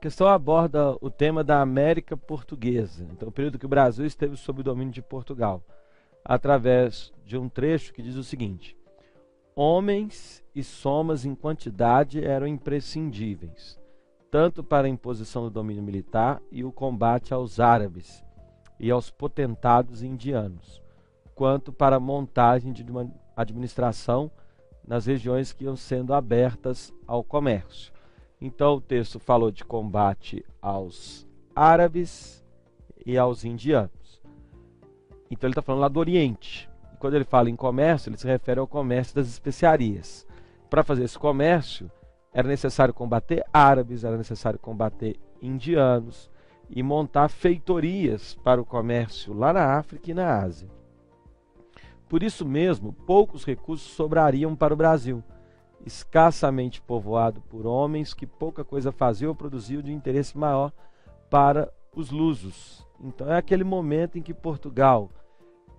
questão aborda o tema da América Portuguesa, então o período que o Brasil esteve sob o domínio de Portugal, através de um trecho que diz o seguinte: homens e somas em quantidade eram imprescindíveis, tanto para a imposição do domínio militar e o combate aos árabes e aos potentados indianos, quanto para a montagem de uma administração nas regiões que iam sendo abertas ao comércio. Então o texto falou de combate aos árabes e aos indianos. Então ele está falando lá do Oriente. E quando ele fala em comércio, ele se refere ao comércio das especiarias. Para fazer esse comércio, era necessário combater árabes, era necessário combater indianos e montar feitorias para o comércio lá na África e na Ásia. Por isso mesmo, poucos recursos sobrariam para o Brasil, escassamente povoado por homens que pouca coisa faziam ou produziam de interesse maior para os lusos. Então é aquele momento em que Portugal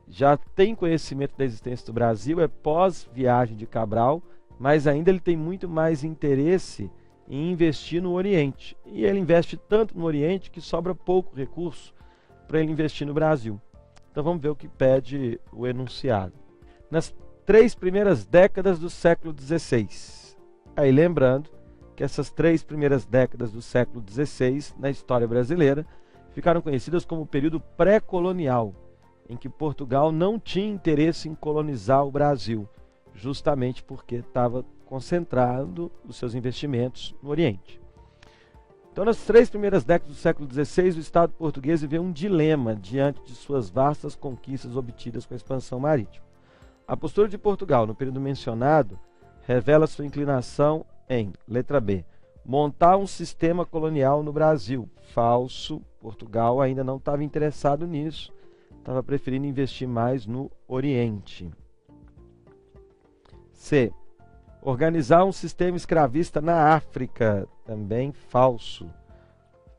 já tem conhecimento da existência do Brasil, é pós-viagem de Cabral, mas ainda ele tem muito mais interesse em investir no Oriente. E ele investe tanto no Oriente que sobra pouco recurso para ele investir no Brasil. Então vamos ver o que pede o enunciado. Nas 3 primeiras décadas do século XVI. Aí lembrando que essas 3 primeiras décadas do século XVI, na história brasileira, ficaram conhecidas como o período pré-colonial, em que Portugal não tinha interesse em colonizar o Brasil, justamente porque estava concentrando os seus investimentos no Oriente. Então, nas 3 primeiras décadas do século XVI, o Estado português viveu um dilema diante de suas vastas conquistas obtidas com a expansão marítima. A postura de Portugal, no período mencionado, revela sua inclinação em, letra B, montar um sistema colonial no Brasil. Falso, Portugal ainda não estava interessado nisso, estava preferindo investir mais no Oriente. C. Organizar um sistema escravista na África, também falso.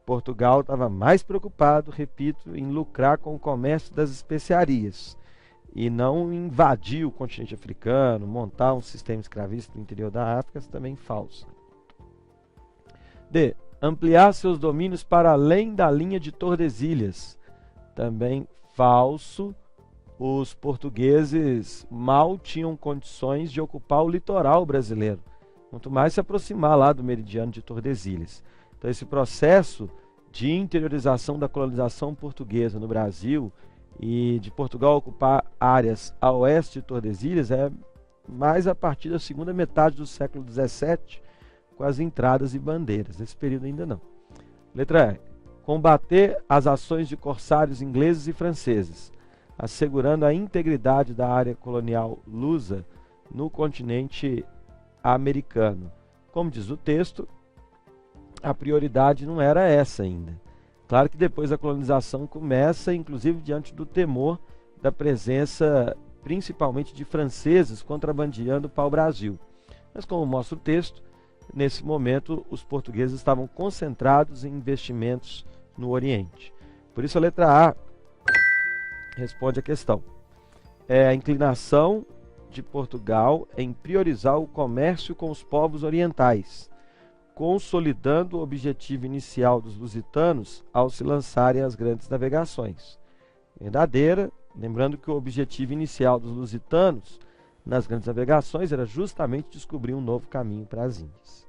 Portugal estava mais preocupado, repito, em lucrar com o comércio das especiarias e não invadir o continente africano, montar um sistema escravista no interior da África, também falso. D. Ampliar seus domínios para além da linha de Tordesilhas, também falso. Os portugueses mal tinham condições de ocupar o litoral brasileiro, quanto mais se aproximar lá do meridiano de Tordesilhas. Então esse processo de interiorização da colonização portuguesa no Brasil e de Portugal ocupar áreas a oeste de Tordesilhas é mais a partir da segunda metade do século XVII, com as entradas e bandeiras. Nesse período ainda não. Letra E. Combater as ações de corsários ingleses e franceses, assegurando a integridade da área colonial lusa no continente americano. Como diz o texto, a prioridade não era essa ainda. Claro que depois a colonização começa, inclusive diante do temor da presença principalmente de franceses contrabandeando para o Brasil. Mas como mostra o texto, nesse momento os portugueses estavam concentrados em investimentos no Oriente. Por isso a letra A responde a questão. É a inclinação de Portugal em priorizar o comércio com os povos orientais, consolidando o objetivo inicial dos lusitanos ao se lançarem às grandes navegações. Verdadeira, lembrando que o objetivo inicial dos lusitanos nas grandes navegações era justamente descobrir um novo caminho para as Índias.